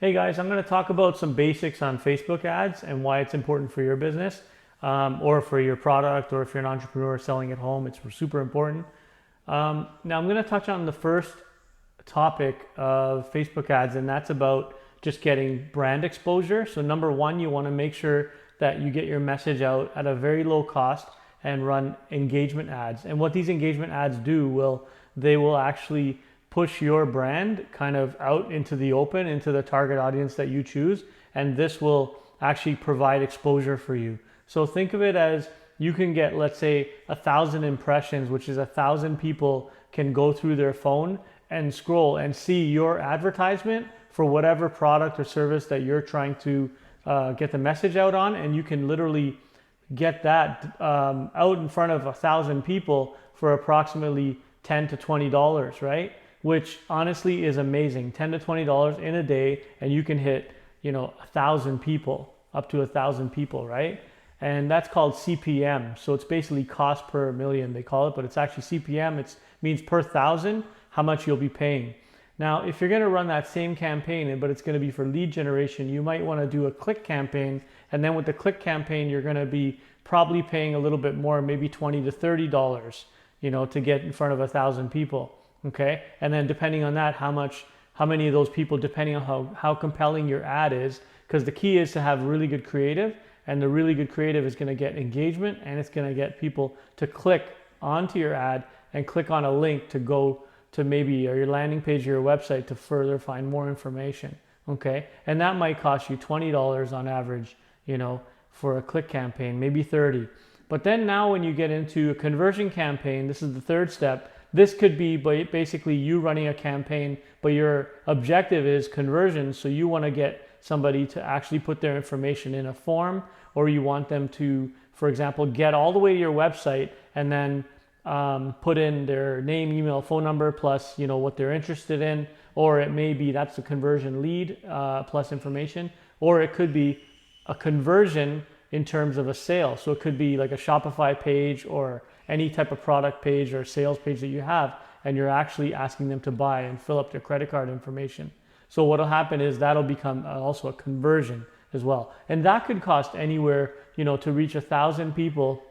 Hey guys, I'm going to talk about some basics on Facebook ads and why it's important for your business or for your product, or if you're an entrepreneur selling at home, it's super important. Now I'm going to touch on the first topic of Facebook ads, and that's about just getting brand exposure. So number one, you want to make sure that you get your message out at a very low cost and run engagement ads. And what these engagement ads do, they will actually push your brand kind of out into the open, into the target audience that you choose, and this will actually provide exposure for you. So think of it as you can get, let's say, 1,000 impressions, which is 1,000 people can go through their phone and scroll and see your advertisement for whatever product or service that you're trying to get the message out on, and you can literally get that out in front of 1,000 people for approximately $10 to $20, right? Which honestly is amazing. $10 to $20 in a day, and you can hit, 1,000 people, up to 1,000 people, right? And that's called CPM. So it's basically cost per million, they call it, but it's actually CPM. It means per thousand, how much you'll be paying. Now, if you're gonna run that same campaign, but it's gonna be for lead generation, you might wanna do a click campaign. And then with the click campaign, you're gonna be probably paying a little bit more, maybe $20 to $30, to get in front of 1,000 people. Okay, and then depending on that, how many of those people, depending on how compelling your ad is, because the key is to have really good creative, and the really good creative is going to get engagement, and it's going to get people to click onto your ad and click on a link to go to maybe your landing page or your website to further find more information. Okay, and that might cost you $20 on average, for a click campaign, maybe 30. But then now when you get into a conversion campaign, this is the third step. This could be basically you running a campaign, but your objective is conversion. So you want to get somebody to actually put their information in a form, or you want them to, for example, get all the way to your website and then put in their name, email, phone number, plus what they're interested in. Or it may be that's the conversion lead plus information, or it could be a conversion in terms of a sale. So it could be like a Shopify page or any type of product page or sales page that you have, and you're actually asking them to buy and fill up their credit card information. So what'll happen is that'll become also a conversion as well. And that could cost anywhere, to reach 1,000 people,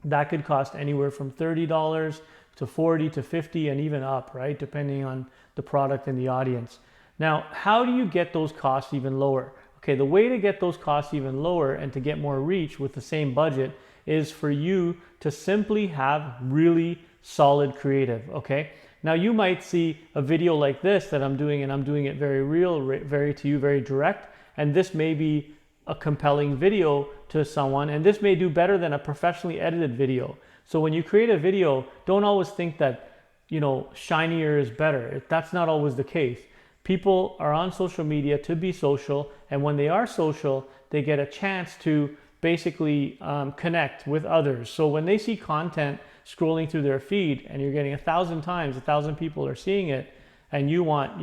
that could cost anywhere from $30 to $40 to $50 and even up, right? Depending on the product and the audience. Now, how do you get those costs even lower? Okay, the way to get those costs even lower and to get more reach with the same budget is for you to simply have really solid creative, okay? Now you might see a video like this that I'm doing, and I'm doing it very real, very direct, and this may be a compelling video to someone, and this may do better than a professionally edited video. So when you create a video, don't always think that, shinier is better. That's not always the case. People are on social media to be social, and when they are social, they get a chance to basically connect with others. So when they see content scrolling through their feed and you're getting 1,000 times, 1,000 people are seeing it, and you want,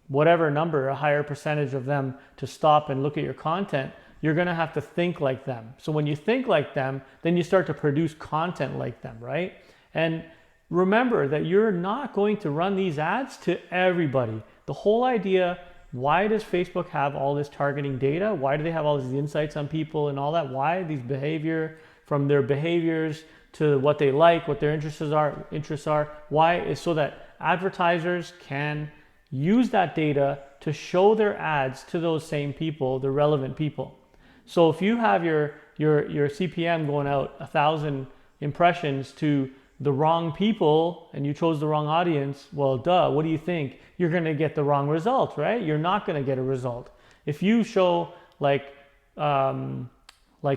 whatever number, a higher percentage of them to stop and look at your content, you're gonna have to think like them. So when you think like them, then you start to produce content like them, right? And remember that you're not going to run these ads to everybody. The whole idea, why does Facebook have all this targeting data? Why do they have all these insights on people and all that? Why these behavior, from their behaviors to what they like, what their interests are? Why is so that advertisers can use that data to show their ads to those same people, the relevant people. So if you have your CPM going out 1,000 impressions to the wrong people and you chose the wrong audience, well, duh, what do you think? You're going to get the wrong result, right? You're not going to get a result. If you show like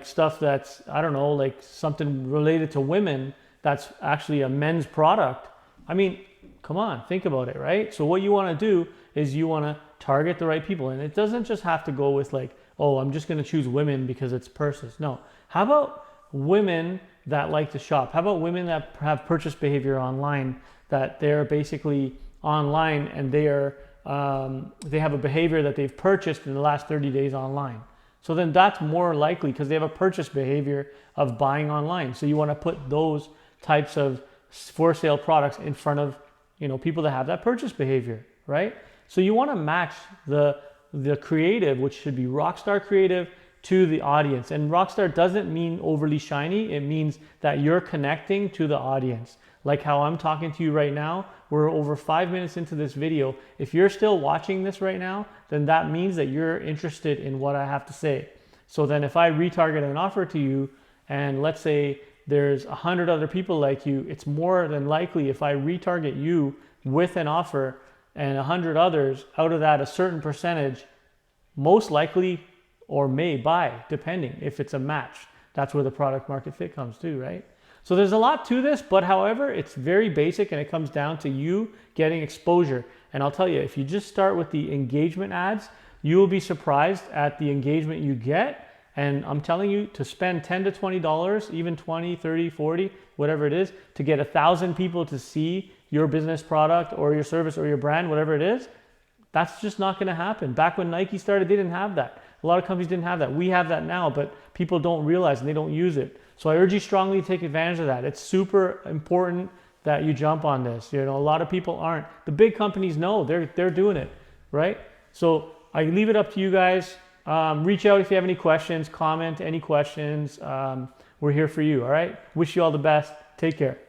stuff that's, I don't know, like something related to women, that's actually a men's product. I mean, come on, think about it, right? So what you want to do is you want to target the right people. And it doesn't just have to go with like, oh, I'm just going to choose women because it's purses. No. How about women that like to shop? How about women that have purchase behavior online, that they're basically online and they have a behavior that they've purchased in the last 30 days online? So then that's more likely because they have a purchase behavior of buying online. So you want to put those types of for sale products in front of people that have that purchase behavior, right? So you want to match the the creative, which should be rockstar creative, to the audience. And rockstar doesn't mean overly shiny. It means that you're connecting to the audience. Like how I'm talking to you right now, we're over 5 minutes into this video. If you're still watching this right now, then that means that you're interested in what I have to say. So then if I retarget an offer to you, and let's say there's 100 other people like you, it's more than likely if I retarget you with an offer and 100 others, out of that a certain percentage most likely or may buy, depending if it's a match. That's where the product market fit comes too, right? So there's a lot to this, but however, it's very basic and it comes down to you getting exposure. And I'll tell you, if you just start with the engagement ads, you will be surprised at the engagement you get. And I'm telling you, to spend $10 to $20, even 20, 30, 40, whatever it is, to get 1,000 people to see your business product or your service or your brand, whatever it is, that's just not going to happen. Back when Nike started, they didn't have that. A lot of companies didn't have that. We have that now, but people don't realize and they don't use it. So I urge you strongly to take advantage of that. It's super important that you jump on this. You know, a lot of people aren't. The big companies know, they're doing it, right? So I leave it up to you guys. Reach out if you have any questions, comment any questions. We're here for you, all right? Wish you all the best. Take care.